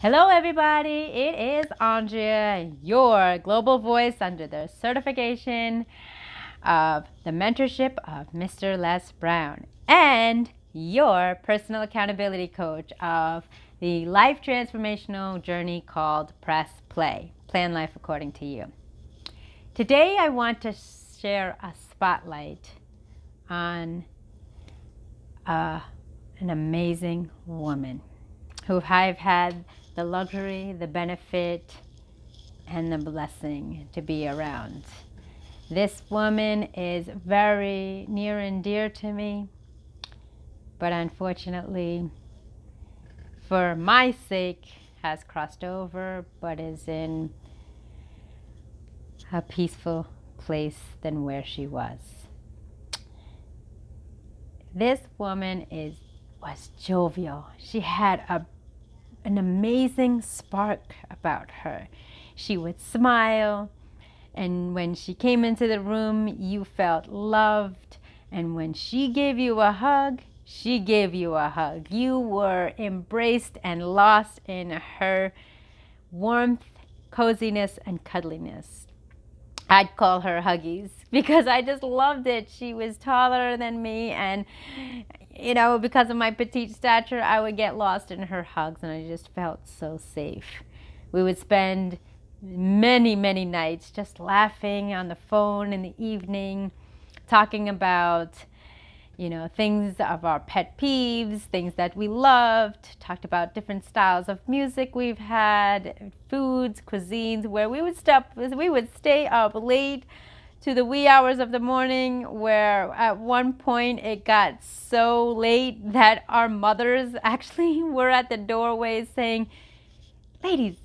Hello, everybody. It is Andrea, your global voice under the certification of the mentorship of Mr. Les Brown, and your personal accountability coach of the life transformational journey called Press Play, Plan Life According to You. Today, I want to share a spotlight on an amazing woman who I've had the luxury, the benefit, and the blessing to be around. This woman is very near and dear to me, but unfortunately, for my sake, has crossed over, but is in a peaceful place than where she was. This woman was jovial. She had an amazing spark about her. She would smile, and when she came into the room, you felt loved. And when she gave you a hug, she gave you a hug. You were embraced and lost in her warmth, coziness, and cuddliness. I'd call her Huggies because I just loved it. She was taller than me, and because of my petite stature, I would get lost in her hugs, and I just felt so safe. We would spend many, many nights just laughing on the phone in the evening, talking about things of our pet peeves, things that we loved, talked about different styles of music we've had, foods, cuisines, where we would stay up late to the wee hours of the morning, where at one point it got so late that our mothers actually were at the doorway saying, "Ladies,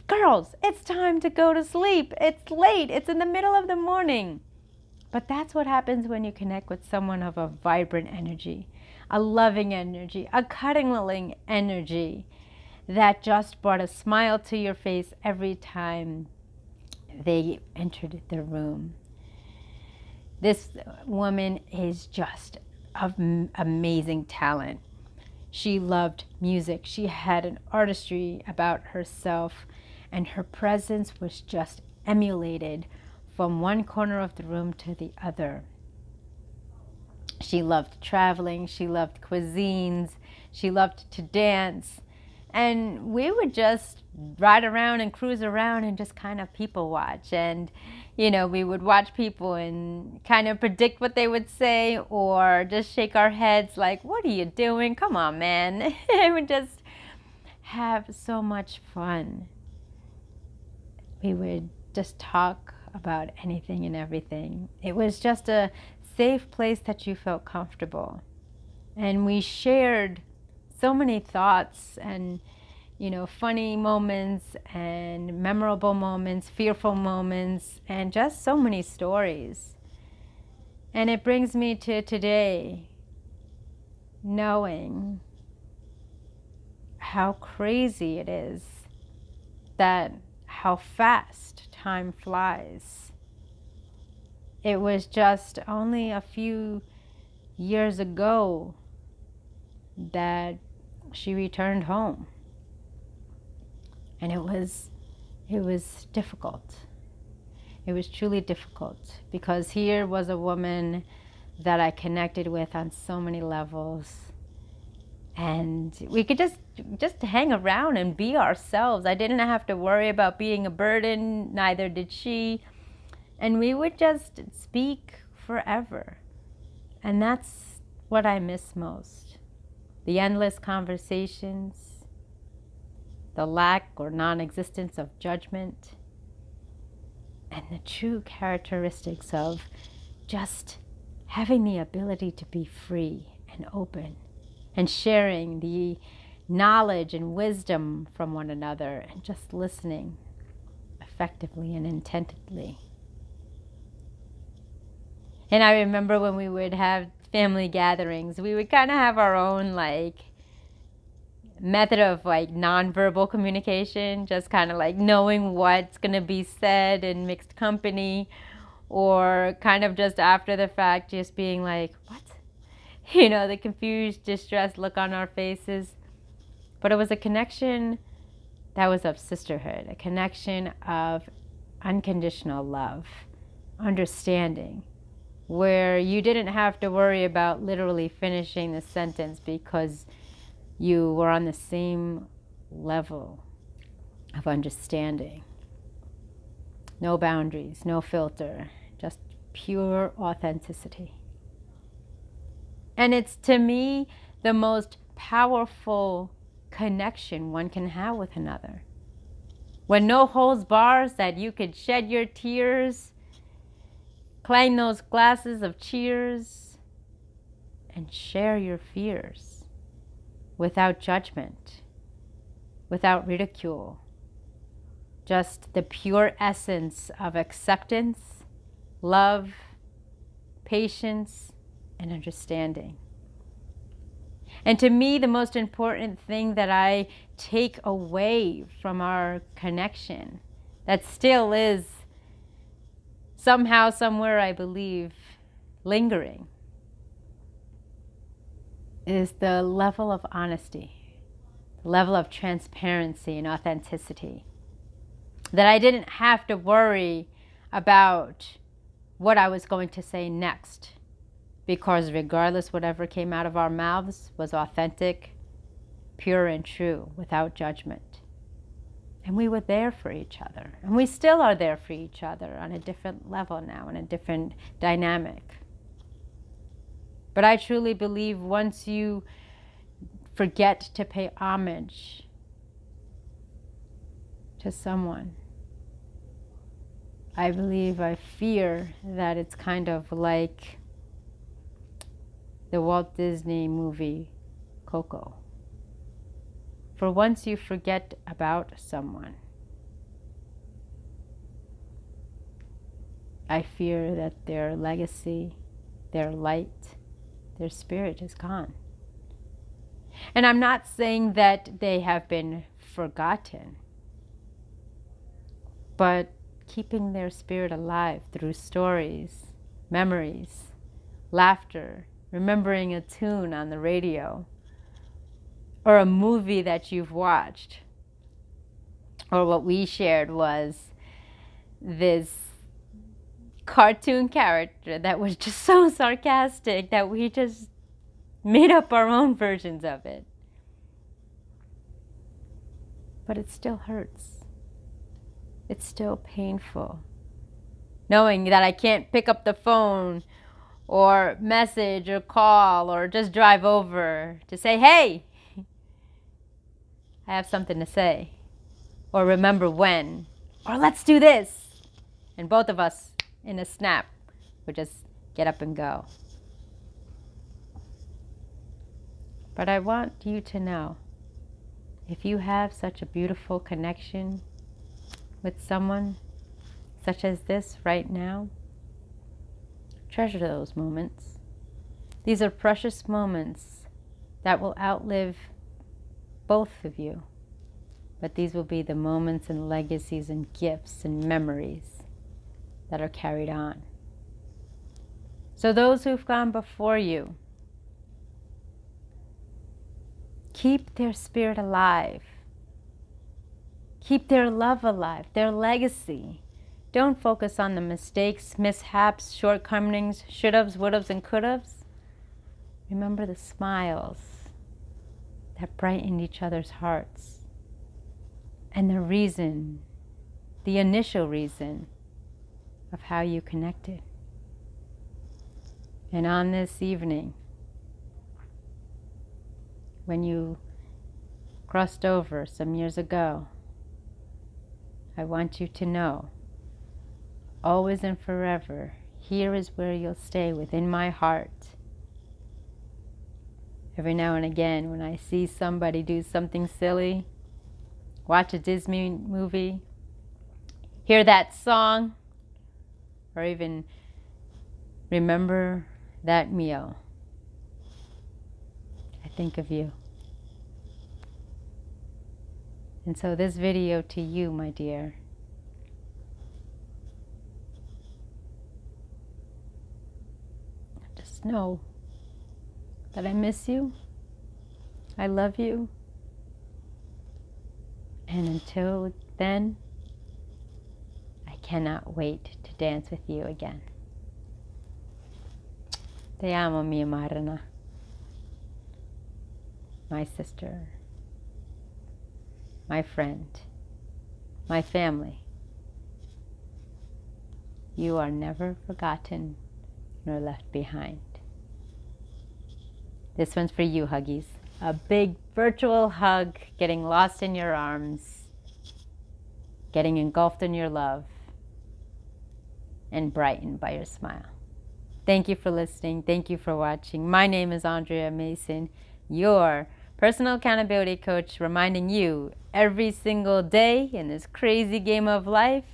girls, it's time to go to sleep. It's late. It's in the middle of the morning." But that's what happens when you connect with someone of a vibrant energy, a loving energy, a cuddling energy that just brought a smile to your face every time they entered the room. This woman is just of amazing talent. She loved music. She had an artistry about herself, and her presence was just emulated from one corner of the room to the other. She loved traveling. She loved cuisines. She loved to dance. And we would just ride around and cruise around and just kind of people watch. And, we would watch people and kind of predict what they would say, or just shake our heads like, "What are you doing? Come on, man." And we just have so much fun. We would just talk about anything and everything. It was just a safe place that you felt comfortable. And we shared so many thoughts and, funny moments and memorable moments, fearful moments, and just so many stories. And it brings me to today, knowing how crazy it is, that how fast time flies. It was just only a few years ago that she returned home. And it was difficult. It was truly difficult, because here was a woman that I connected with on so many levels. And we could just hang around and be ourselves. I didn't have to worry about being a burden, neither did she. And we would just speak forever. And that's what I miss most. The endless conversations, the lack or non-existence of judgment, and the true characteristics of just having the ability to be free and open, and sharing the knowledge and wisdom from one another, and just listening effectively and intently. And I remember when we would have family gatherings, we would kind of have our own method of nonverbal communication, just kind of knowing what's going to be said in mixed company, or kind of just after the fact just being like, "What?" The confused, distressed look on our faces. But it was a connection that was of sisterhood, a connection of unconditional love, understanding, where you didn't have to worry about literally finishing the sentence because you were on the same level of understanding. No boundaries, no filter, just pure authenticity. And it's, to me, the most powerful connection one can have with another. When no holds bars, that you could shed your tears, clang those glasses of cheers, and share your fears without judgment, without ridicule. Just the pure essence of acceptance, love, patience, and understanding. And to me, the most important thing that I take away from our connection, that still is somehow, somewhere, I believe, lingering, is the level of honesty, the level of transparency and authenticity. That I didn't have to worry about what I was going to say next, because regardless, whatever came out of our mouths was authentic, pure and true, without judgment. And we were there for each other. And we still are there for each other on a different level now, in a different dynamic. But I truly believe once you forget to pay homage to someone, I fear that it's kind of like the Walt Disney movie Coco. For once you forget about someone, I fear that their legacy, their light, their spirit is gone. And I'm not saying that they have been forgotten, but keeping their spirit alive through stories, memories, laughter, remembering a tune on the radio, or a movie that you've watched. Or what we shared was this cartoon character that was just so sarcastic that we just made up our own versions of it. But it still hurts. It's still painful. Knowing that I can't pick up the phone or message or call or just drive over to say, hey, I have something to say. Or remember when. Or let's do this. And both of us, in a snap, would just get up and go. But I want you to know, if you have such a beautiful connection with someone such as this right now, treasure those moments. These are precious moments that will outlive both of you. But these will be the moments and legacies and gifts and memories that are carried on. So those who've gone before you, keep their spirit alive. Keep their love alive, their legacy. Don't focus on the mistakes, mishaps, shortcomings, should-haves, would-haves, and could-haves. Remember the smiles that brightened each other's hearts. And the reason, the initial reason of how you connected. And on this evening, when you crossed over some years ago, I want you to know, always and forever, here is where you'll stay within my heart. Every now and again, when I see somebody do something silly, watch a Disney movie, hear that song, or even remember that meal, I think of you. And so this video to you, my dear, just know that I miss you, I love you, And until then, I cannot wait to dance with you again. Te amo, mi amarna. My sister, my friend, my family. You are never forgotten nor left behind. This one's for you, Huggies. A big virtual hug, getting lost in your arms, getting engulfed in your love, and brightened by your smile. Thank you for listening. Thank you for watching. My name is Andrea Mason, your personal accountability coach, reminding you every single day in this crazy game of life,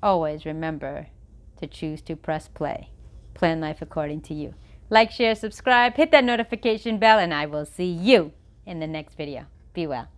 always remember to choose to press play. Plan life according to you. Like, share, subscribe, hit that notification bell, and I will see you in the next video. Be well.